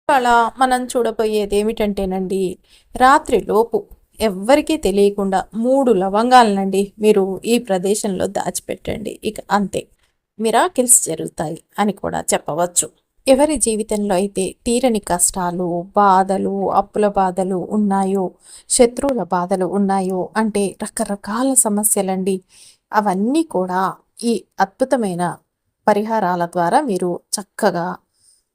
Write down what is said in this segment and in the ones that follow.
ఇవాళ మనం చూడబోయేది ఏమిటంటేనండి, రాత్రి లోపు ఎవ్వరికీ తెలియకుండా 3 లవంగాలనండి మీరు ఈ ప్రదేశంలో దాచిపెట్టండి. ఇక అంతే. మిరాకిల్స్ జరుగుతాయి అని కూడా చెప్పవచ్చు. ఎవరి జీవితంలో అయితే తీరని కష్టాలు, బాధలు, అప్పుల బాధలు ఉన్నాయో, శత్రువుల బాధలు ఉన్నాయో, అంటే రకరకాల సమస్యలండి. అవన్నీ కూడా ఈ అద్భుతమైన పరిహారాల ద్వారా మీరు చక్కగా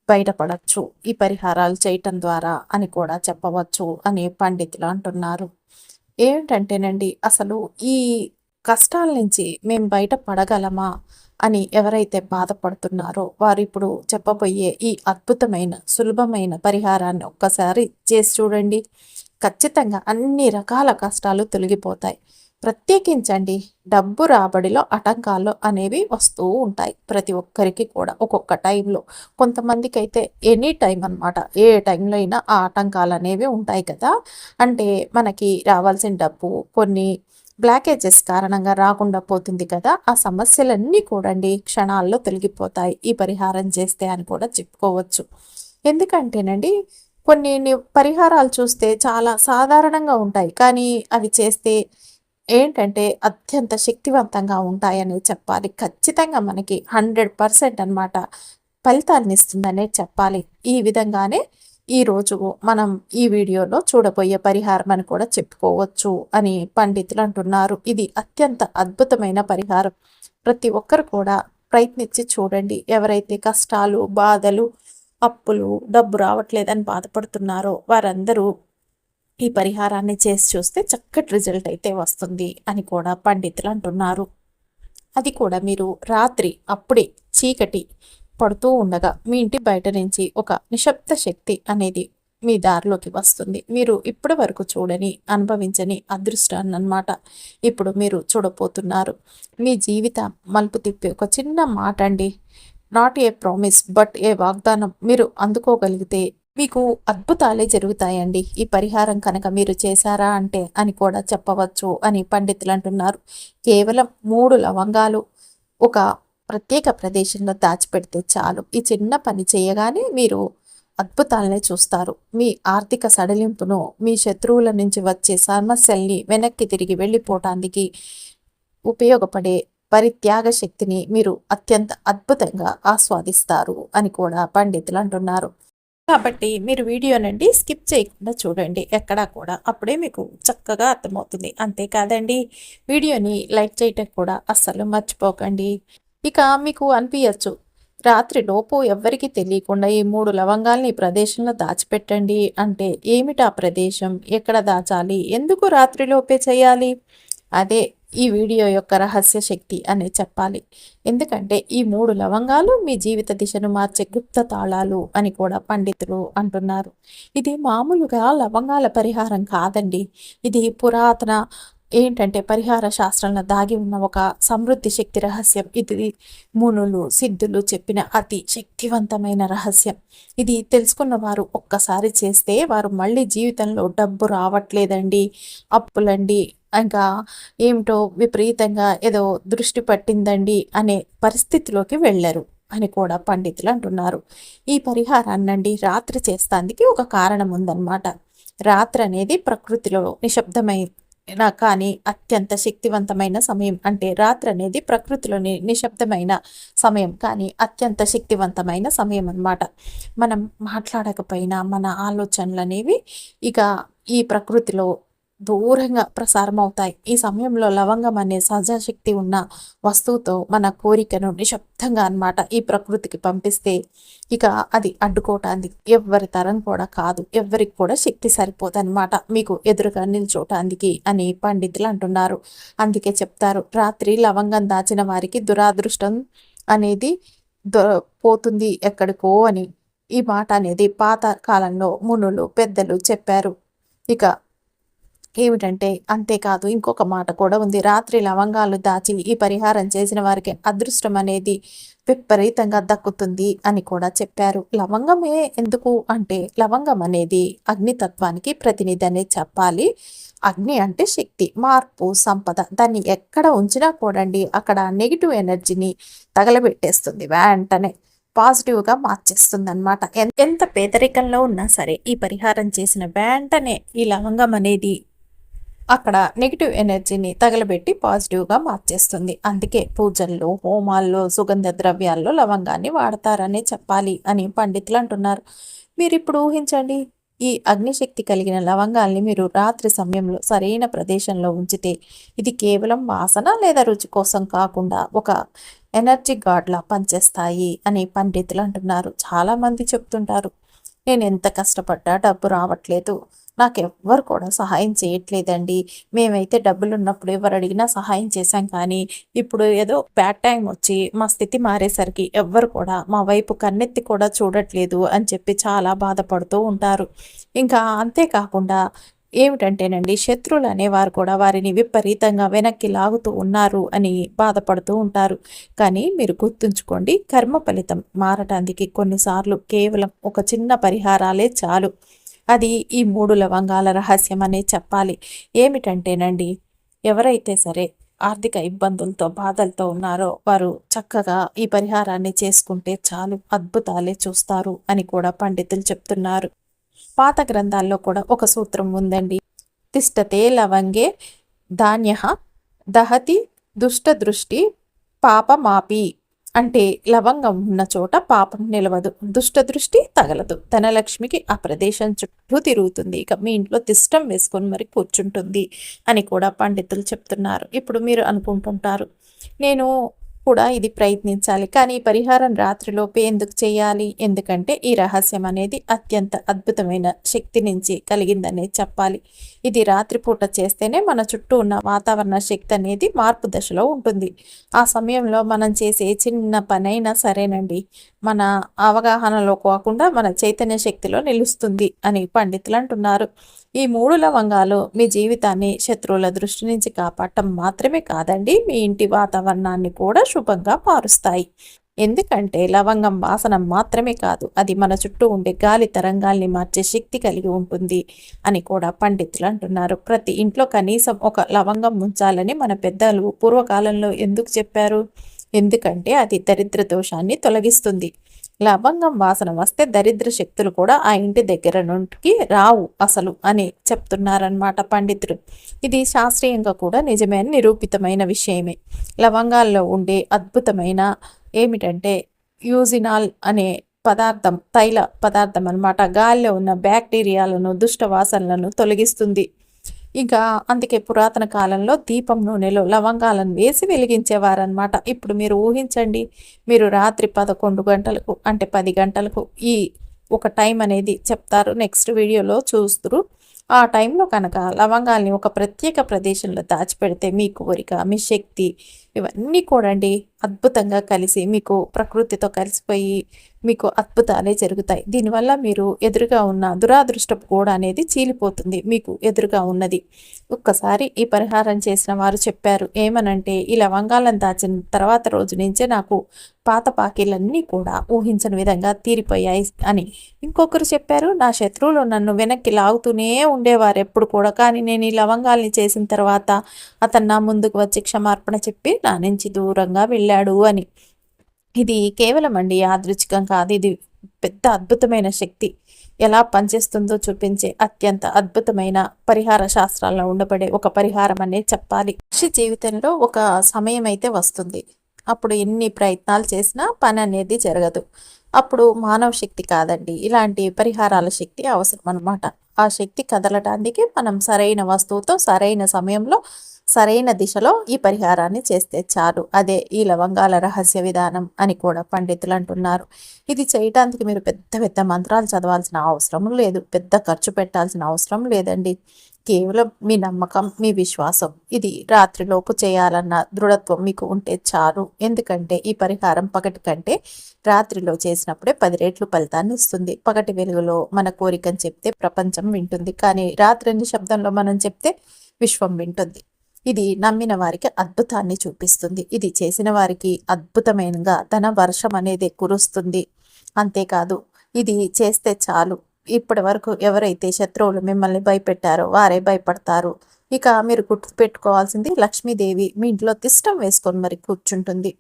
బయటపడచ్చు. ఈ పరిహారాలు చేయటం ద్వారా అని కూడా చెప్పవచ్చు అని పండితులు అంటున్నారు. ఏంటంటేనండి, అసలు ఈ కష్టాల నుంచి మేము బయట పడగలమా అని ఎవరైతే బాధపడుతున్నారో వారిప్పుడు చెప్పబోయే ఈ అద్భుతమైన, సులభమైన పరిహారాన్ని ఒక్కసారి చేసి చూడండి. ఖచ్చితంగా అన్ని రకాల కష్టాలు తొలగిపోతాయి. ప్రత్యేకించండి, డబ్బు రాబడిలో ఆటంకాలు అనేవి వస్తూ ఉంటాయి ప్రతి ఒక్కరికి కూడా ఒక్కొక్క టైంలో. కొంతమందికైతే ఎనీ టైం అనమాట. ఏ టైంలో అయినా ఆ ఆటంకాలు అనేవి ఉంటాయి కదా! అంటే మనకి రావాల్సిన డబ్బు కొన్ని బ్లాకేజెస్ కారణంగా రాకుండా పోతుంది కదా! ఆ సమస్యలన్నీ కూడండి క్షణాల్లో తొలగిపోతాయి ఈ పరిహారం చేస్తే అని కూడా చెప్పుకోవచ్చు. ఎందుకంటేనండి, కొన్ని పరిహారాలు చూస్తే చాలా సాధారణంగా ఉంటాయి. కానీ అవి చేస్తే ఏంటంటే అత్యంత శక్తివంతంగా ఉంటాయని చెప్పాలి. ఖచ్చితంగా మనకి 100% అనమాట ఫలితాన్నిస్తుందనే చెప్పాలి. ఈ విధంగానే ఈరోజు మనం ఈ వీడియోలో చూడబోయే పరిహారం అని కూడా చెప్పుకోవచ్చు అని పండితులు అంటున్నారు. ఇది అత్యంత అద్భుతమైన పరిహారం. ప్రతి ఒక్కరు కూడా ప్రయత్నించి చూడండి. ఎవరైతే కష్టాలు, బాధలు, అప్పులు, డబ్బు రావట్లేదని బాధపడుతున్నారో వారందరూ ఈ పరిహారాన్ని చేసి చూస్తే చక్కటి రిజల్ట్ అయితే వస్తుంది అని కూడా పండితులు అంటున్నారు. అది కూడా మీరు రాత్రి అప్పుడే చీకటి పడుతూ ఉండగా మీ ఇంటి బయట నుంచి ఒక నిశ్శబ్ద శక్తి అనేది మీ దారిలోకి వస్తుంది. మీరు ఇప్పటి వరకు చూడని, అనుభవించని అదృష్టాన్ని అన్నమాట ఇప్పుడు మీరు చూడబోతున్నారు. మీ జీవిత మలుపు తిప్పే ఒక చిన్న మాట అండి. నాట్ ఏ ప్రామిస్ బట్ ఏ వాగ్దానం మీరు అందుకోగలిగితే మీకు అద్భుతాలే జరుగుతాయండి. ఈ పరిహారం కనుక మీరు చేశారా అంటే అని కూడా చెప్పవచ్చు అని పండితులు అంటున్నారు. కేవలం 3 లవంగాలు ఒక ప్రత్యేక ప్రదేశంలో దాచిపెడితే చాలు. ఈ చిన్న పని చేయగానే మీరు అద్భుతాలనే చూస్తారు. మీ ఆర్థిక సడలింపును, మీ శత్రువుల నుంచి వచ్చే సమస్యల్ని వెనక్కి తిరిగి వెళ్ళిపోవటానికి ఉపయోగపడే పరిత్యాగ శక్తిని మీరు అత్యంత అద్భుతంగా ఆస్వాదిస్తారు అని కూడా పండితులు అంటున్నారు. కాబట్టి మీరు వీడియోనండి స్కిప్ చేయకుండా చూడండి ఎక్కడా కూడా. అప్పుడే మీకు చక్కగా అర్థమవుతుంది. అంతేకాదండి, వీడియోని లైక్ చేయటం కూడా అస్సలు మర్చిపోకండి. ఇక మీకు అనిపించచ్చు, రాత్రి లోపు ఎవ్వరికీ తెలియకుండా ఈ 3 లవంగాల్ని ఈ ప్రదేశంలో దాచిపెట్టండి అంటే ఏమిటా ప్రదేశం, ఎక్కడ దాచాలి, ఎందుకు రాత్రిలోపే చేయాలి? అదే ఈ వీడియో యొక్క రహస్య శక్తి అనే చెప్పాలి. ఎందుకంటే ఈ 3 లవంగాలు మీ జీవిత దిశను మార్చే గుప్త తాళాలు అని కూడా పండితులు అంటున్నారు. ఇది మామూలుగా లవంగాల పరిహారం కాదండి. ఇది పురాతన ఏంటంటే పరిహార శాస్త్రంలో దాగి ఉన్న ఒక సమృద్ధి శక్తి రహస్యం. ఇది మునులు, సిద్ధులు చెప్పిన అతి శక్తివంతమైన రహస్యం. ఇది తెలుసుకున్న వారు ఒక్కసారి చేస్తే వారు మళ్ళీ జీవితంలో డబ్బు రావట్లేదండి, అప్పులండి, ఇంకా ఏమిటో విపరీతంగా ఏదో దృష్టి పట్టిందండి అనే పరిస్థితిలోకి వెళ్ళరు అని కూడా పండితులు అంటున్నారు. ఈ పరిహారాన్నండి రాత్రి చేస్తానికి ఒక కారణం ఉందన్నమాట. రాత్రి అనేది ప్రకృతిలో నిశ్శబ్దమైన కానీ అత్యంత శక్తివంతమైన సమయం. అంటే రాత్రి అనేది ప్రకృతిలోని నిశ్శబ్దమైన సమయం కానీ అత్యంత శక్తివంతమైన సమయం అన్నమాట. మనం మాట్లాడకపోయినా మన ఆలోచనలు అనేవి ఇక ఈ ప్రకృతిలో దూరంగా ప్రసారం అవుతాయి. ఈ సమయంలో లవంగం అనే సహజశక్తి ఉన్న వస్తువుతో మన కోరికను నిశ్శబ్దంగా అన్నమాట ఈ ప్రకృతికి పంపిస్తే ఇక అది అడ్డుకోవటానికి ఎవ్వరి తరం కూడా కాదు, ఎవ్వరికి కూడా శక్తి సరిపోదన్నమాట మీకు ఎదురుగా నిల్చోటానికి అని పండితులు అంటున్నారు. అందుకే చెప్తారు, రాత్రి లవంగం దాచిన వారికి దురాదృష్టం అనేది పోతుంది ఎక్కడికో అని. ఈ మాట అనేది పాత కాలంలో మునులు, పెద్దలు చెప్పారు. ఇక ఏమిటంటే అంతేకాదు, ఇంకొక మాట కూడా ఉంది. రాత్రి లవంగాలు దాచి ఈ పరిహారం చేసిన వారికి అదృష్టం అనేది విపరీతంగా దక్కుతుంది అని కూడా చెప్పారు. లవంగమే ఎందుకు అంటే లవంగం అనేది అగ్నితత్వానికి ప్రతినిధి అనే చెప్పాలి. అగ్ని అంటే శక్తి, మార్పు, సంపద. దాన్ని ఎక్కడ ఉంచినా కూడండి అక్కడ నెగిటివ్ ఎనర్జీని తగలబెట్టేస్తుంది వెంటనే. పాజిటివ్గా మార్చేస్తుందన్నమాట. ఎంత పేదరికంలో ఉన్నా సరే ఈ పరిహారం చేసిన వెంటనే ఈ లవంగం అనేది అక్కడ నెగిటివ్ ఎనర్జీని తగలబెట్టి పాజిటివ్గా మార్చేస్తుంది. అందుకే పూజల్లో, హోమాల్లో, సుగంధ ద్రవ్యాల్లో లవంగాన్ని వాడతారనే చెప్పాలి అని పండితులు అంటున్నారు. మీరిప్పుడు ఊహించండి, ఈ అగ్నిశక్తి కలిగిన లవంగాల్ని మీరు రాత్రి సమయంలో సరైన ప్రదేశంలో ఉంచితే ఇది కేవలం వాసన లేదా రుచి కోసం కాకుండా ఒక ఎనర్జీ గాడ్లా పనిచేస్తాయి అని పండితులు అంటున్నారు. చాలామంది చెప్తుంటారు, నేను ఎంత కష్టపడ్డా డబ్బు రావట్లేదు, నాకెవ్వరు కూడా సహాయం చేయట్లేదండి. మేమైతే డబ్బులున్నప్పుడు ఎవరు అడిగినా సహాయం చేశాం, కానీ ఇప్పుడు ఏదో బ్యాడ్ టైం వచ్చి మా స్థితి మారేసరికి ఎవ్వరు కూడా మా వైపు కన్నెత్తి కూడా చూడట్లేదు అని చెప్పి చాలా బాధపడుతూ ఉంటారు. ఇంకా అంతేకాకుండా ఏమిటంటేనండి, శత్రువులు అనేవారు కూడా వారిని విపరీతంగా వెనక్కి లాగుతూ ఉన్నారు అని బాధపడుతూ ఉంటారు. కానీ మీరు గుర్తుంచుకోండి, కర్మ ఫలితం మారటానికి కొన్నిసార్లు కేవలం ఒక చిన్న పరిహారాలే చాలు. అది ఈ 3 లవంగాల రహస్యం అనే చెప్పాలి. ఏమిటంటేనండి, ఎవరైతే సరే ఆర్థిక ఇబ్బందులతో బాధలతో ఉన్నారో వారు చక్కగా ఈ పరిహారాన్ని చేసుకుంటే చాలు, అద్భుతాలే చూస్తారు అని కూడా పండితులు చెప్తున్నారు. పాత గ్రంథాల్లో కూడా ఒక సూత్రం ఉందండి. తిష్టతే లవంగే ధాన్యః దహతి దుష్టదృష్టి పాపమాపి. అంటే లవంగం ఉన్న చోట పాపం నిలవదు, దుష్ట దృష్టి తగలదు, ధనలక్ష్మికి ఆ ప్రదేశం చుట్టూ తిరుగుతుంది, ఇక మీ ఇంట్లో తిష్టం వేసుకొని మరి కూర్చుంటుంది అని కూడా పండితులు చెప్తున్నారు. ఇప్పుడు మీరు అనుకుంటుంటారు, నేను కూడా ఇది ప్రయత్నించాలి, కానీ ఈ పరిహారం రాత్రిలోపే ఎందుకు చేయాలి? ఎందుకంటే ఈ రహస్యం అనేది అత్యంత అద్భుతమైన శక్తి నుంచి కలిగిందనే చెప్పాలి. ఇది రాత్రిపూట చేస్తేనే మన చుట్టూ ఉన్న వాతావరణ శక్తి అనేది మార్పు దశలో ఉంటుంది. ఆ సమయంలో మనం చేసే చిన్న పనైనా సరేనండి, మన అవగాహనలో కాకుండా మన చైతన్య శక్తిలో నిలుస్తుంది అని పండితులు అంటున్నారు. ఈ 3 లవంగాలు మీ జీవితాన్ని శత్రువుల దృష్టి నుంచి కాపాడటం మాత్రమే కాదండి, మీ ఇంటి వాతావరణాన్ని కూడా శుభంగా మారుస్తాయి. ఎందుకంటే లవంగం వాసన మాత్రమే కాదు, అది మన చుట్టూ ఉండే గాలి తరంగాల్ని మార్చే శక్తి కలిగి ఉంటుంది అని కూడా పండితులు అంటున్నారు. ప్రతి ఇంట్లో కనీసం ఒక లవంగం ఉంచాలని మన పెద్దలు పూర్వకాలంలో ఎందుకు చెప్పారు? ఎందుకంటే అది దరిద్ర దోషాన్ని తొలగిస్తుంది. లవంగం వాసన వస్తే దరిద్ర శక్తులు కూడా ఆ ఇంటి దగ్గర నుండి రావు అసలు అని చెప్తున్నారనమాట పండితులు. ఇది శాస్త్రీయంగా కూడా నిజమే అని నిరూపితమైన విషయమే. లవంగాల్లో ఉండే అద్భుతమైన ఏమిటంటే యూజినాల్ అనే పదార్థం, తైల పదార్థం అనమాట, గాలిలో ఉన్న బ్యాక్టీరియాలను, దుష్ట వాసనలను తొలగిస్తుంది. ఇంకా అందుకే పురాతన కాలంలో దీపం నూనెలో లవంగాలను వేసి వెలిగించేవారనమాట. ఇప్పుడు మీరు ఊహించండి, మీరు రాత్రి 11 గంటలకు అంటే 10 గంటలకు ఈ ఒక టైం అనేది చెప్తారు, నెక్స్ట్ వీడియోలో చూస్తురు. ఆ టైంలో కనుక లవంగాల్ని ఒక ప్రత్యేక ప్రదేశంలో దాచిపెడితే మీ కోరిక, మీ శక్తి ఇవన్నీ కూడా అండి అద్భుతంగా కలిసి మీకు ప్రకృతితో కలిసిపోయి మీకు అద్భుతాలే జరుగుతాయి. దీనివల్ల మీరు ఎదురుగా ఉన్న దురాదృష్టపు గోడ అనేది చీలిపోతుంది. మీకు ఎదురుగా ఉన్నది ఒక్కసారి ఈ పరిహారం చేసిన వారు చెప్పారు ఏమనంటే, ఈ లవంగాలను దాచిన తర్వాత రోజు నుంచే నాకు పాత పాకీలన్నీ కూడా ఊహించని విధంగా తీరిపోయాయి అని. ఇంకొకరు చెప్పారు, నా శత్రువులు నన్ను వెనక్కి లాగుతూనే ఉండేవారు ఎప్పుడు కూడా, కానీ నేను ఈ లవంగాల్ని చేసిన తర్వాత అతను నా ముందుకు వచ్చి క్షమార్పణ చెప్పి నా నుంచి దూరంగా వెళ్ళాడు అని. ఇది కేవలం అండి యాదృచ్ఛికం కాదు, ఇది పెద్ద అద్భుతమైన శక్తి ఎలా పనిచేస్తుందో చూపించే అత్యంత అద్భుతమైన పరిహార శాస్త్రాల్లో ఉండబడే ఒక పరిహారం అనే చెప్పాలి. మనిషి జీవితంలో ఒక సమయం అయితే వస్తుంది, అప్పుడు ఎన్ని ప్రయత్నాలు చేసినా పని అనేది జరగదు. అప్పుడు మానవ శక్తి కాదండి, ఇలాంటి పరిహారాల శక్తి అవసరం అనమాట. ఆ శక్తి కదలటానికి మనం సరైన వస్తువుతో సరైన సమయంలో సరైన దిశలో ఈ పరిహారాన్ని చేస్తే చాలు. అదే ఈ లవంగాల రహస్య విధానం అని కూడా పండితులు అంటున్నారు. ఇది చేయటానికి మీరు పెద్ద పెద్ద మంత్రాలు చదవాల్సిన అవసరం లేదు, పెద్ద ఖర్చు పెట్టాల్సిన అవసరం లేదండి. కేవలం మీ నమ్మకం, మీ విశ్వాసం, ఇది రాత్రిలోపు చేయాలన్న దృఢత్వం మీకు ఉంటే చాలు. ఎందుకంటే ఈ పరిహారం పగటి కంటే రాత్రిలో చేసినప్పుడే 10 రెట్లు ఫలితాన్ని ఇస్తుంది. పగటి వెలుగులో మన కోరికను చెప్తే ప్రపంచం వింటుంది, కానీ రాత్రి నిశ్శబ్దంలో మనం చెప్తే విశ్వం వింటుంది. ఇది నమ్మిన వారికి అద్భుతాన్ని చూపిస్తుంది. ఇది చేసిన వారికి అద్భుతమైనగా ధన వర్షం అనేది కురుస్తుంది. అంతేకాదు, ఇది చేస్తే చాలు, ఇప్పటి వరకు ఎవరైతే శత్రువులు మిమ్మల్ని భయపెట్టారో వారే భయపడతారు. ఇక మీరు గుర్తుపెట్టుకోవాల్సింది, లక్ష్మీదేవి మీ ఇంట్లో తిష్టం వేసుకొని మరి కూర్చుంటుంది.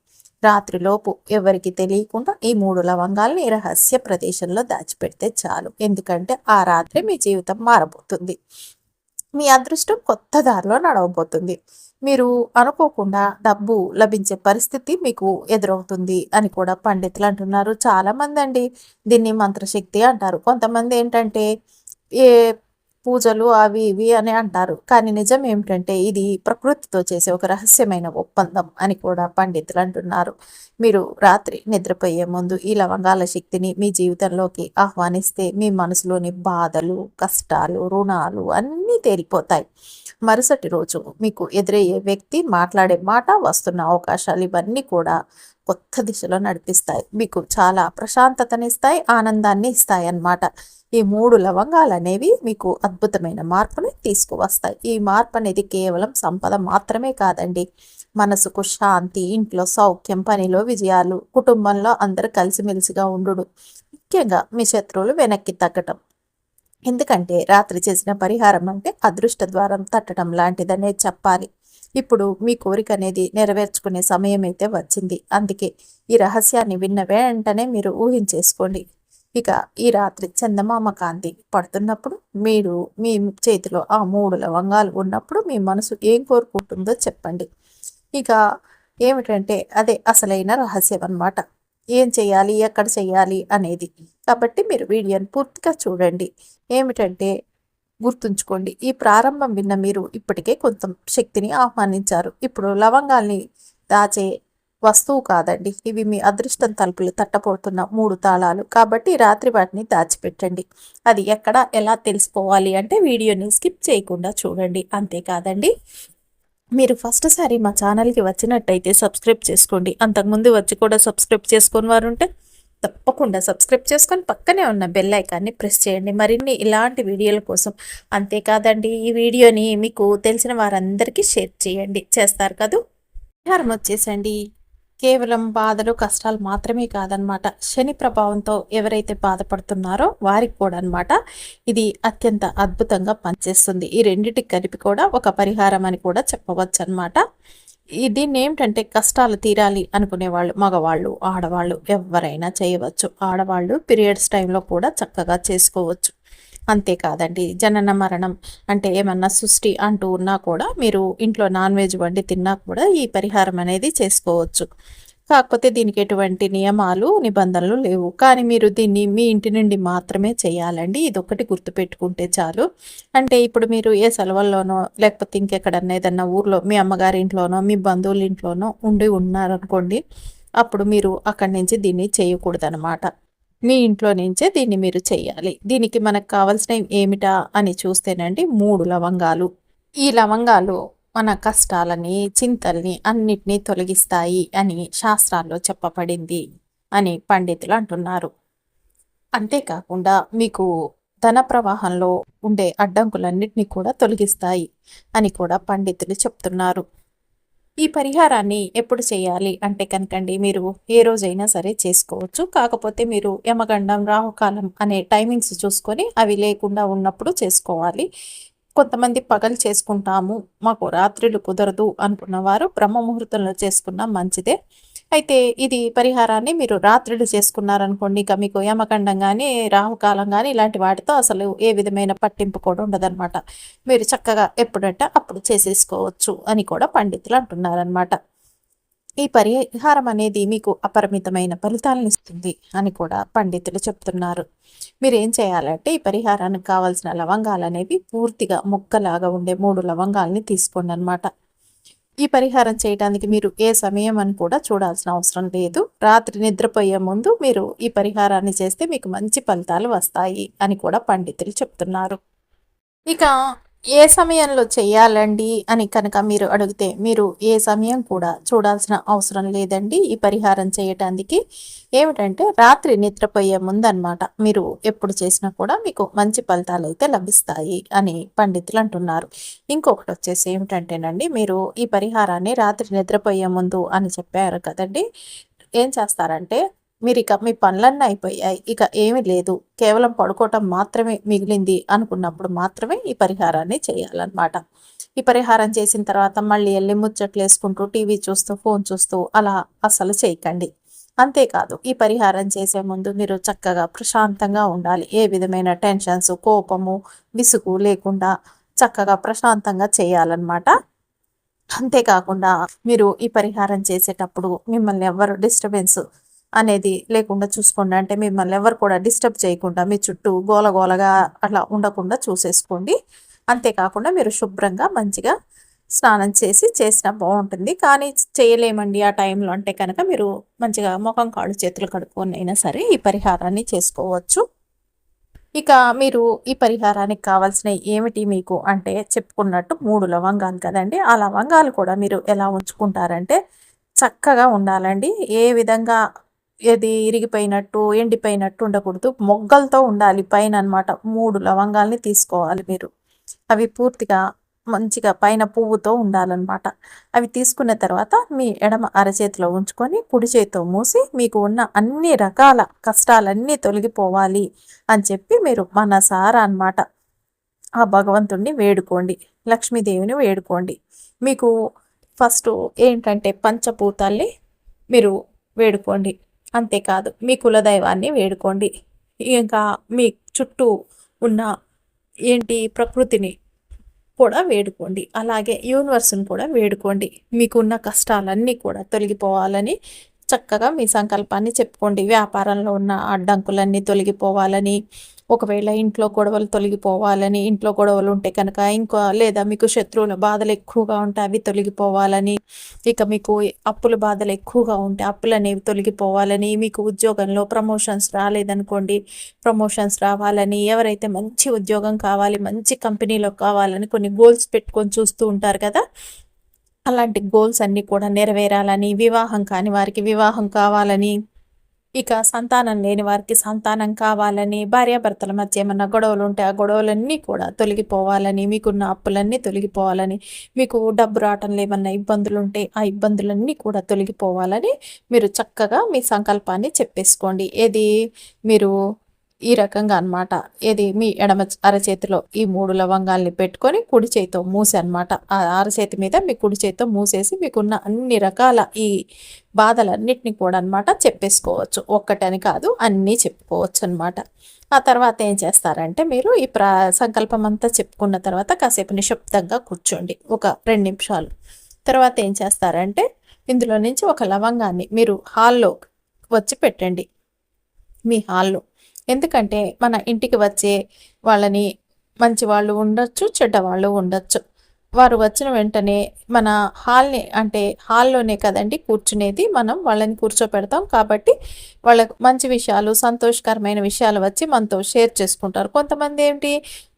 రాత్రిలోపు ఎవరికి తెలియకుండా ఈ 3 లవంగాల్ని రహస్య ప్రదేశంలో దాచిపెడితే చాలు. ఎందుకంటే ఆ రాత్రి మీ జీవితం మారబోతుంది. మీ అదృష్టం కొత్త దారిలో నడవబోతుంది. మీరు అనుకోకుండా డబ్బు లభించే పరిస్థితి మీకు ఎదురవుతుంది అని కూడా పండితులు అంటున్నారు. చాలామందండి దీన్ని మంత్రశక్తి అంటారు. కొంతమంది ఏంటంటే ఏ పూజలు అవి ఇవి అని అంటారు. కానీ నిజం ఏమిటంటే ఇది ప్రకృతితో చేసే ఒక రహస్యమైన ఒప్పందం అని కూడా పండితులు అంటున్నారు. మీరు రాత్రి నిద్రపోయే ముందు ఈ లవంగాల శక్తిని మీ జీవితంలోకి ఆహ్వానిస్తే మీ మనసులోని బాధలు, కష్టాలు, రుణాలు అన్నీ తేలిపోతాయి. మరుసటి రోజు మీకు ఎదురయ్యే వ్యక్తి, మాట్లాడే మాట, వస్తున్న అవకాశాలు ఇవన్నీ కూడా కొత్త దిశలో నడిపిస్తాయి. మీకు చాలా ప్రశాంతతనిస్తాయి, ఆనందాన్ని ఇస్తాయి అన్నమాట. ఈ 3 లవంగాలు అనేవి మీకు అద్భుతమైన మార్పుని తీసుకువస్తాయి. ఈ మార్పు అనేది కేవలం సంపద మాత్రమే కాదండి. మనసుకు శాంతి, ఇంట్లో సౌఖ్యం, పనిలో విజయాలు, కుటుంబంలో అందరూ కలిసిమెలిసిగా ఉండుడు, ముఖ్యంగా మీ శత్రువులు వెనక్కి తగ్గటం. ఎందుకంటే రాత్రి చేసిన పరిహారం అంటే అదృష్ట ద్వారం తట్టడం లాంటిదనే చెప్పాలి. ఇప్పుడు మీ కోరిక అనేది నెరవేర్చుకునే సమయం అయితే వచ్చింది. అందుకే ఈ రహస్యాన్ని విన్న వెంటనే మీరు ఊహించేసుకోండి. ఇక ఈ రాత్రి చందమామ కాంతి పడుతున్నప్పుడు మీరు మీ చేతిలో ఆ 3 లవంగాలు ఉన్నప్పుడు మీ మనసు ఏం కోరుకుంటుందో చెప్పండి. ఇక ఏమిటంటే అదే అసలైన రహస్యం అన్నమాట. ఏం చేయాలి, ఎక్కడ చేయాలి అనేది. కాబట్టి మీరు వీడియోని పూర్తిగా చూడండి. ఏమిటంటే గుర్తుంచుకోండి, ఈ ప్రారంభం విన్న మీరు ఇప్పటికే కొంత శక్తిని ఆహ్వానించారు. ఇప్పుడు లవంగాల్ని దాచే వస్తువు కాదండి, ఇవి మీ అదృష్టం తలుపులు తట్టబోతున్న 3 తాళాలు. కాబట్టి రాత్రి వాటిని దాచిపెట్టండి. అది ఎక్కడ, ఎలా తెలుసుకోవాలి అంటే వీడియోని స్కిప్ చేయకుండా చూడండి. అంతేకాదండి, మీరు ఫస్ట్ సారి మా ఛానల్కి వచ్చినట్టయితే సబ్స్క్రైబ్ చేసుకోండి. అంతకుముందు వచ్చి కూడా సబ్స్క్రైబ్ చేసుకుని వారు ఉంటే తప్పకుండా సబ్స్క్రైబ్ చేసుకొని పక్కనే ఉన్న బెల్ ఐకాన్ని ప్రెస్ చేయండి మరిన్ని ఇలాంటి వీడియోల కోసం. అంతేకాదండి, ఈ వీడియోని మీకు తెలిసిన వారందరికీ షేర్ చేయండి. చేస్తారు కదూ. పరిహారం వచ్చేసండి, కేవలం బాధలు, కష్టాలు మాత్రమే కాదనమాట. శని ప్రభావంతో ఎవరైతే బాధపడుతున్నారో వారికి కూడా అనమాట ఇది అత్యంత అద్భుతంగా పనిచేస్తుంది. ఈ రెండింటికి కలిపి కూడా ఒక పరిహారం అని కూడా చెప్పవచ్చు అనమాట. దీన్ని ఏమిటంటే కష్టాలు తీరాలి అనుకునే వాళ్ళు, మగవాళ్ళు, ఆడవాళ్ళు ఎవరైనా చేయవచ్చు. ఆడవాళ్ళు పీరియడ్స్ టైంలో కూడా చక్కగా చేసుకోవచ్చు. అంతేకాదండి, జనన మరణం అంటే ఏమన్నా సృష్టి అంటూ ఉన్నా కూడా మీరు ఇంట్లో నాన్ వెజ్ వండి తిన్నా కూడా ఈ పరిహారం అనేది చేసుకోవచ్చు. కాకపోతే దీనికి ఎటువంటి నియమాలు, నిబంధనలు లేవు. కానీ మీరు దీన్ని మీ ఇంటి నుండి మాత్రమే చేయాలండి. ఇదొక్కటి గుర్తుపెట్టుకుంటే చాలు. అంటే ఇప్పుడు మీరు ఏ సెలవుల్లోనో లేకపోతే ఇంకెక్కడన్నా ఏదన్నా ఊర్లో మీ అమ్మగారి ఇంట్లోనో మీ బంధువుల ఇంట్లోనో ఉండి ఉన్నారనుకోండి, అప్పుడు మీరు అక్కడి నుంచి దీన్ని చేయకూడదనమాట. మీ ఇంట్లో నుంచే దీన్ని మీరు చేయాలి. దీనికి మనకు కావాల్సినవి ఏమిటా అని చూస్తేనండి 3 లవంగాలు. ఈ లవంగాలు మన కష్టాలని, చింతల్ని అన్నిటినీ తొలగిస్తాయి అని శాస్త్రాల్లో చెప్పబడింది అని పండితులు అంటున్నారు. అంతేకాకుండా మీకు ధన ప్రవాహంలో ఉండే అడ్డంకులన్నిటినీ కూడా తొలగిస్తాయి అని కూడా పండితులు చెప్తున్నారు. ఈ పరిహారాన్ని ఎప్పుడు చేయాలి అంటే కనుకండి, మీరు ఏ రోజైనా సరే చేసుకోవచ్చు. కాకపోతే మీరు యమగండం, రాహుకాలం అనే టైమింగ్స్ చూసుకొని అవి లేకుండా ఉన్నప్పుడు చేసుకోవాలి. కొంతమంది పగలు చేసుకుంటాము, మాకు రాత్రులు కుదరదు అనుకున్నవారు బ్రహ్మ ముహూర్తంలో చేసుకున్నా మంచిదే. అయితే ఇది పరిహారాన్ని మీరు రాత్రులు చేసుకున్నారనుకోండి, ఇక మీకు యమగండం కానీ, రాహుకాలం కానీ ఇలాంటి వాటితో అసలు ఏ విధమైన పట్టింపు కూడా ఉండదన్నమాట. మీరు చక్కగా ఎప్పుడంటే అప్పుడు చేసేసుకోవచ్చు అని కూడా పండితులు అంటున్నారనమాట. ఈ పరిహారం అనేది మీకు అపరిమితమైన ఫలితాలను ఇస్తుంది అని కూడా పండితులు చెప్తున్నారు. మీరు ఏం చేయాలంటే ఈ పరిహారానికి కావాల్సిన లవంగాలు అనేవి పూర్తిగా ముక్కలాగా ఉండే 3 లవంగాల్ని తీసుకోండి అనమాట. ఈ పరిహారం చేయడానికి మీరు ఏ సమయం అని కూడా చూడాల్సిన అవసరం లేదు. రాత్రి నిద్రపోయే ముందు మీరు ఈ పరిహారాన్ని చేస్తే మీకు మంచి ఫలితాలు వస్తాయి అని కూడా పండితులు చెప్తున్నారు. ఇక ఏ సమయంలో చేయాలండి అని కనుక మీరు అడిగితే, మీరు ఏ సమయం కూడా చూడాల్సిన అవసరం లేదండి ఈ పరిహారం చేయటానికి. ఏమిటంటే రాత్రి నిద్రపోయే ముందన్నమాట. మీరు ఎప్పుడు చేసినా కూడా మీకు మంచి ఫలితాలు అయితే లభిస్తాయి అని పండితులు అంటున్నారు. ఇంకొకటి వచ్చేసి ఏమిటంటేనండి, మీరు ఈ పరిహారాన్ని రాత్రి నిద్రపోయే ముందు అని చెప్పారు కదండి. ఏం చేస్తారంటే, మీరిక మీ పనులన్నీ అయిపోయాయి, ఇక ఏమీ లేదు, కేవలం పడుకోవటం మాత్రమే మిగిలింది అనుకున్నప్పుడు మాత్రమే ఈ పరిహారాన్ని చేయాలన్నమాట. ఈ పరిహారం చేసిన తర్వాత మళ్ళీ వెళ్ళి ముచ్చట్లు వేసుకుంటూ టీవీ చూస్తూ ఫోన్ చూస్తూ అలా అస్సలు చేయకండి. అంతేకాదు ఈ పరిహారం చేసే ముందు మీరు చక్కగా ప్రశాంతంగా ఉండాలి. ఏ విధమైన టెన్షన్స్, కోపము, విసుగు లేకుండా చక్కగా ప్రశాంతంగా చేయాలన్నమాట. అంతేకాకుండా మీరు ఈ పరిహారం చేసేటప్పుడు మిమ్మల్ని ఎవరు డిస్టర్బెన్స్ అనేది లేకుండా చూసుకోండి. అంటే మిమ్మల్ని ఎవరు కూడా డిస్టర్బ్ చేయకుండా మీ చుట్టూ గోలగోలగా అట్లా ఉండకుండా చూసేసుకోండి. అంతేకాకుండా మీరు శుభ్రంగా మంచిగా స్నానం చేసినా బాగుంటుంది. కానీ చేయలేమండి ఆ టైంలో అంటే కనుక మీరు మంచిగా ముఖం కాళ్ళు చేతులు కడుక్కొని అయినా సరే ఈ పరిహారాన్ని చేసుకోవచ్చు. ఇక మీరు ఈ పరిహారానికి కావాల్సినవి ఏమిటి మీకు అంటే చెప్పుకున్నట్టు 3 లవంగాలు కదండి. ఆ లవంగాలు కూడా మీరు ఎలా ఉంచుకుంటారంటే చక్కగా ఉండాలండి. ఏ విధంగా ఏది ఇరిగిపోయినట్టు, ఎండిపోయినట్టు ఉండకూడదు. మొగ్గలతో ఉండాలి పైన అనమాట. 3 లవంగాల్ని తీసుకోవాలి మీరు. అవి పూర్తిగా మంచిగా పైన పువ్వుతో ఉండాలన్నమాట. అవి తీసుకున్న తర్వాత మీ ఎడమ అరచేతిలో ఉంచుకొని కుడి చేతితో మూసి మీకు ఉన్న అన్ని రకాల కష్టాలన్నీ తొలగిపోవాలి అని చెప్పి మీరు మనసారా అన్నమాట ఆ భగవంతుణ్ణి వేడుకోండి. లక్ష్మీదేవిని వేడుకోండి. మీకు ఫస్ట్ ఏంటంటే పంచభూతాల్ని మీరు వేడుకోండి. అంతేకాదు మీ కులదైవాన్ని వేడుకోండి. ఇంకా మీ చుట్టూ ఉన్న ప్రకృతిని కూడా వేడుకోండి. అలాగే యూనివర్స్ని కూడా వేడుకోండి. మీకున్న కష్టాలన్నీ కూడా తొలగిపోవాలని చక్కగా మీ సంకల్పాన్ని చెప్పుకోండి. వ్యాపారంలో ఉన్న అడ్డంకులన్నీ తొలగిపోవాలని, ఒకవేళ ఇంట్లో గొడవలు తొలగిపోవాలని, ఇంట్లో గొడవలు ఉంటే కనుక ఇంకా లేదా మీకు శత్రువుల బాధలు ఎక్కువగా ఉంటే అవి తొలగిపోవాలని, ఇక మీకు అప్పుల బాధలు ఎక్కువగా ఉంటే అప్పులు అనేవి తొలగిపోవాలని, మీకు ఉద్యోగంలో ప్రమోషన్స్ రాలేదనుకోండి ప్రమోషన్స్ రావాలని, ఎవరైతే మంచి ఉద్యోగం కావాలి మంచి కంపెనీలో కావాలని కొన్ని గోల్స్ పెట్టుకొని చూస్తూ ఉంటారు కదా, అలాంటి గోల్స్ అన్నీ కూడా నెరవేరాలని, వివాహం కాని వారికి వివాహం కావాలని, ఇక సంతానం లేని వారికి సంతానం కావాలని, భార్యాభర్తల మధ్య ఏమన్నా గొడవలు ఉంటే ఆ గొడవలన్నీ కూడా తొలగిపోవాలని, మీకున్న అప్పులన్నీ తొలగిపోవాలని, మీకు డబ్బు రావటంలో ఏమన్నా ఇబ్బందులు ఉంటే ఆ ఇబ్బందులన్నీ కూడా తొలగిపోవాలని మీరు చక్కగా మీ సంకల్పాన్ని చెప్పేసుకోండి. ఏది మీరు ఈ రకంగా అన్నమాట. ఏది మీ ఎడమ అరచేతిలో ఈ 3 లవంగాల్ని పెట్టుకొని కుడి చేతితో మూసి అన్నమాట. ఆ అరచేతి మీద మీ కుడి చేతితో మూసేసి మీకున్న అన్ని రకాల ఈ బాధలన్నిటిని కూడా అన్నమాట చెప్పేసుకోవచ్చు. ఒక్కటని కాదు అన్నీ చెప్పుకోవచ్చు అన్నమాట. ఆ తర్వాత ఏం చేస్తారంటే మీరు ఈ సంకల్పం అంతా చెప్పుకున్న తర్వాత కాసేపు నిశ్శబ్దంగా కూర్చోండి ఒక 2 నిమిషాలు. తర్వాత ఏం చేస్తారంటే ఇందులో నుంచి ఒక లవంగాన్ని మీరు హాల్లో వచ్చి పెట్టండి మీ హాల్లో. ఎందుకంటే మన ఇంటికి వచ్చే వాళ్ళని మంచి వాళ్ళు ఉండొచ్చు, చెడ్డవాళ్ళు ఉండొచ్చు. వారు వచ్చిన వెంటనే మన హాల్ని అంటే హాల్లోనే కదండి కూర్చునేది, మనం వాళ్ళని కూర్చోపెడతాం కాబట్టి వాళ్ళకు మంచి విషయాలు సంతోషకరమైన విషయాలు వచ్చి మనతో షేర్ చేసుకుంటారు. కొంతమంది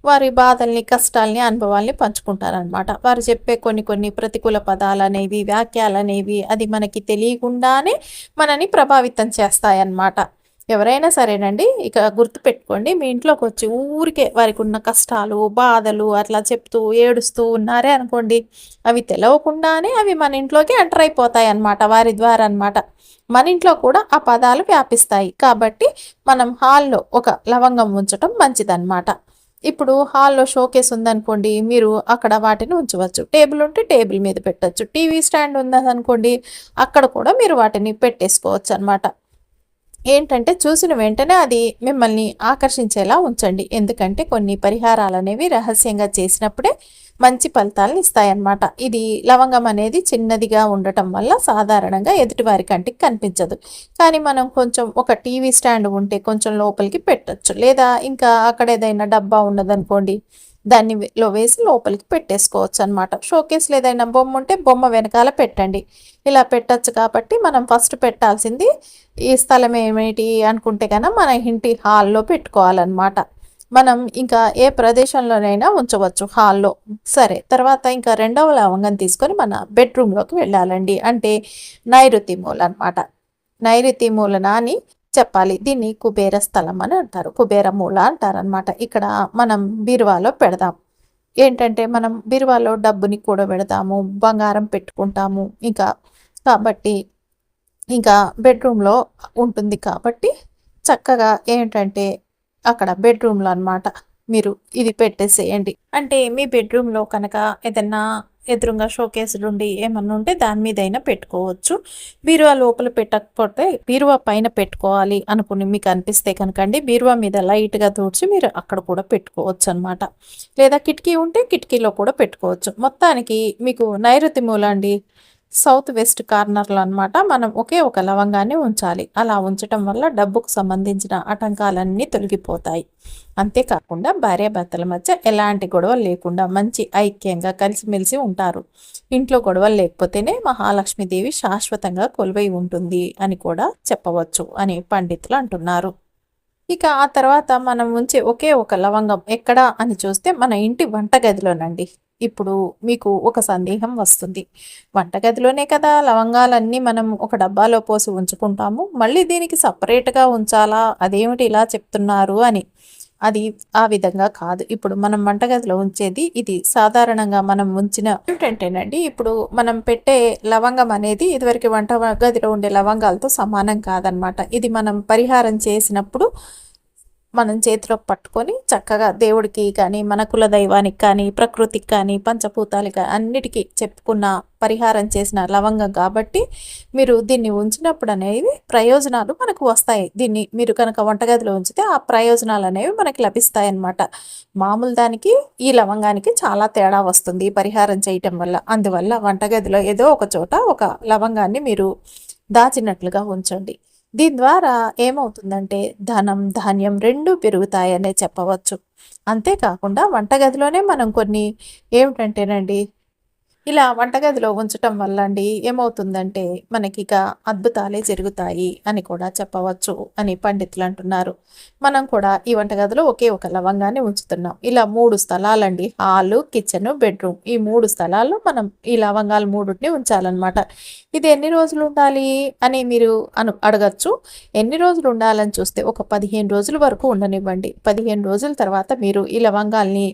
వారి బాధల్ని కష్టాలని అనుభవాల్ని పంచుకుంటారనమాట. వారు చెప్పే కొన్ని కొన్ని ప్రతికూల పదాలు అనేవి వాక్యాలు అనేవి అది మనకి తెలియకుండానే మనని ప్రభావితం చేస్తాయన్నమాట. ఎవరైనా సరేనండి ఇక గుర్తుపెట్టుకోండి, మీ ఇంట్లోకి వచ్చి ఊరికే వారికి ఉన్న కష్టాలు బాధలు అట్లా చెప్తూ ఏడుస్తూ ఉన్నారే అనుకోండి, అవి తెలవకుండానే అవి మన ఇంట్లోకి ఎంటర్ అయిపోతాయి అన్నమాట. వారి ద్వారా అన్నమాట మన ఇంట్లో కూడా ఆ పదాలు వ్యాపిస్తాయి. కాబట్టి మనం హాల్లో ఒక లవంగం ఉంచటం మంచిదన్నమాట. ఇప్పుడు హాల్లో షోకేస్ ఉందనుకోండి, మీరు అక్కడ వాటిని ఉంచవచ్చు. టేబుల్ ఉంటే టేబుల్ మీద పెట్టచ్చు. టీవీ స్టాండ్ ఉందనుకోండి, అక్కడ కూడా మీరు వాటిని పెట్టేసుకోవచ్చు అనమాట. ఏంటంటే చూసిన వెంటనే అది మిమ్మల్ని ఆకర్షించేలా ఉంచండి. ఎందుకంటే కొన్ని పరిహారాలు అనేవి రహస్యంగా చేసినప్పుడే మంచి ఫలితాలను ఇస్తాయన్నమాట. ఇది లవంగం అనేది చిన్నదిగా ఉండటం వల్ల సాధారణంగా ఎదుటివారి కంటికి కనిపించదు. కానీ మనం కొంచెం ఒక టీవీ స్టాండ్ ఉంటే కొంచెం లోపలికి పెట్టచ్చు. లేదా ఇంకా అక్కడ ఏదైనా డబ్బా ఉన్నదనుకోండి దానిలో వేసి లోపలికి పెట్టేసుకోవచ్చు అనమాట. షోకేస్లో ఏదైనా బొమ్మ ఉంటే బొమ్మ వెనకాల పెట్టండి. ఇలా పెట్టచ్చు. కాబట్టి మనం ఫస్ట్ పెట్టాల్సింది ఈ స్థలం ఏమిటి అనుకుంటే కనుక మన ఇంటి హాల్లో పెట్టుకోవాలన్నమాట. మనం ఇంకా ఏ ప్రదేశంలోనైనా ఉంచవచ్చు హాల్లో. సరే, తర్వాత ఇంకా 2వ లవంగం తీసుకొని మన బెడ్రూమ్లోకి వెళ్ళాలండి. అంటే నైరుతి మూల అనమాట. నైరుతి మూలన అని చెప్పాలి. దీన్ని కుబేర స్థలం అని అంటారు, కుబేర మూల అంటారనమాట. ఇక్కడ మనం బీరువాలో పెడదాం. ఏంటంటే మనం బీరువాలో డబ్బుని కూడబెడతాము, బంగారం పెట్టుకుంటాము. ఇంకా కాబట్టి ఇంకా బెడ్రూమ్లో ఉంటుంది కాబట్టి చక్కగా ఏంటంటే అక్కడ బెడ్రూమ్లో అనమాట మీరు ఇది పెట్టేసేయండి. అంటే మీ బెడ్రూమ్లో కనుక ఏదన్నా ఎదురుగా షోకేసులు ఉండి ఏమన్నా ఉంటే దాని మీదైనా పెట్టుకోవచ్చు. బీరువా లోపల పెట్టకపోతే బీరువా పైన పెట్టుకోవాలి అనుకుని మీకు అనిపిస్తే కనుకండి బీరువా మీద లైట్గా తూడ్చి మీరు అక్కడ కూడా పెట్టుకోవచ్చు అనమాట. లేదా కిటికీ ఉంటే కిటికీలో కూడా పెట్టుకోవచ్చు. మొత్తానికి మీకు నైరుతి మూల అండి, సౌత్ వెస్ట్ కార్నర్లో అనమాట మనం ఒకే ఒక లవంగాన్ని ఉంచాలి. అలా ఉంచటం వల్ల డబ్బుకు సంబంధించిన ఆటంకాలన్నీ తొలగిపోతాయి. అంతేకాకుండా భార్యాభర్తల మధ్య ఎలాంటి గొడవలు లేకుండా మంచి ఐక్యంగా కలిసిమెలిసి ఉంటారు. ఇంట్లో గొడవలు లేకపోతేనే మహాలక్ష్మీదేవి శాశ్వతంగా కొలువై ఉంటుంది అని కూడా చెప్పవచ్చు అని పండితులు అంటున్నారు. ఇక ఆ తర్వాత మనం ఉంచే ఒకే ఒక లవంగం ఎక్కడా అని చూస్తే మన ఇంటి వంటగదిలోనండి. ఇప్పుడు మీకు ఒక సందేహం వస్తుంది. వంటగదిలోనే కదా లవంగాలన్నీ మనం ఒక డబ్బాలో పోసి ఉంచుకుంటాము. మళ్ళీ దీనికి సపరేట్‌గా ఉంచాలా? అదేమిటి ఇలా చెప్తున్నారు అని. అది ఆ విధంగా కాదు. ఇప్పుడు మనం వంటగదిలో ఉంచేది ఇది సాధారణంగా మనం ఉంచిన ఏమిటంటేనండి, ఇప్పుడు మనం పెట్టే లవంగం అనేది ఇదివరకు వంట గదిలో ఉండే లవంగాలతో సమానం కాదనమాట. ఇది మనం పరిహారం చేసినప్పుడు మనం చేతిలో పట్టుకొని చక్కగా దేవుడికి కానీ, మన కుల దైవానికి కానీ, ప్రకృతికి కానీ, పంచభూతాలకి అన్నిటికీ చెప్పుకున్న పరిహారం చేసిన లవంగం కాబట్టి మీరు దీన్ని ఉంచినప్పుడు అనేవి ప్రయోజనాలు మనకు వస్తాయి. దీన్ని మీరు కనుక వంటగదిలో ఉంచితే ఆ ప్రయోజనాలు అనేవి మనకి లభిస్తాయి అన్నమాట. మామూలు దానికి ఈ లవంగానికి చాలా తేడా వస్తుంది పరిహారం చేయటం వల్ల. అందువల్ల వంటగదిలో ఏదో ఒక చోట ఒక లవంగాన్ని మీరు దాచినట్లుగా ఉంచండి. దీని ద్వారా ఏమవుతుందంటే ధనం, ధాన్యం 2 పెరుగుతాయనే చెప్పవచ్చు. అంతేకాకుండా వంటగదిలోనే మనం కొన్ని ఏమిటంటేనండి ఇలా వంటగదిలో ఉంచటం వల్ల అండి ఏమవుతుందంటే మనకిక అద్భుతాలే జరుగుతాయి అని కూడా చెప్పవచ్చు అని పండితులు అంటున్నారు. మనం కూడా ఈ వంటగదిలో ఒకే ఒక లవంగాన్ని ఉంచుతున్నాం. ఇలా 3 స్థలాలండి, హాలు, కిచెను, బెడ్రూమ్. ఈ 3 స్థలాల్లో మనం ఈ లవంగాలు 3టిని ఉంచాలన్నమాట. ఇది ఎన్ని రోజులు ఉండాలి అని మీరు అడగచ్చు. ఎన్ని రోజులు ఉండాలని చూస్తే ఒక 15 రోజుల వరకు ఉండనివ్వండి. 15 రోజుల తర్వాత మీరు ఈ లవంగాల్ని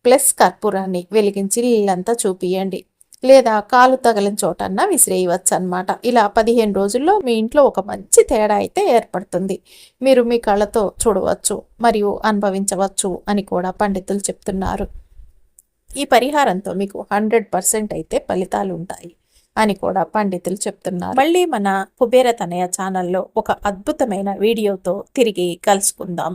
ప్లస్ కర్పూరాన్ని వెలిగించి ఇల్లంతా చూపియండి. లేదా కాలు తగిలిన చోటన్నా విసిరేయవచ్చు అనమాట. ఇలా 15 రోజుల్లో మీ ఇంట్లో ఒక మంచి తేడా అయితే ఏర్పడుతుంది. మీరు మీ కళ్ళతో చూడవచ్చు మరియు అనుభవించవచ్చు అని కూడా పండితులు చెప్తున్నారు. ఈ పరిహారంతో మీకు 100% అయితే ఫలితాలు ఉంటాయి అని కూడా పండితులు చెప్తున్నారు. మళ్ళీ మన కుబేర తనయ ఛానల్లో ఒక అద్భుతమైన వీడియోతో తిరిగి కలుసుకుందాం.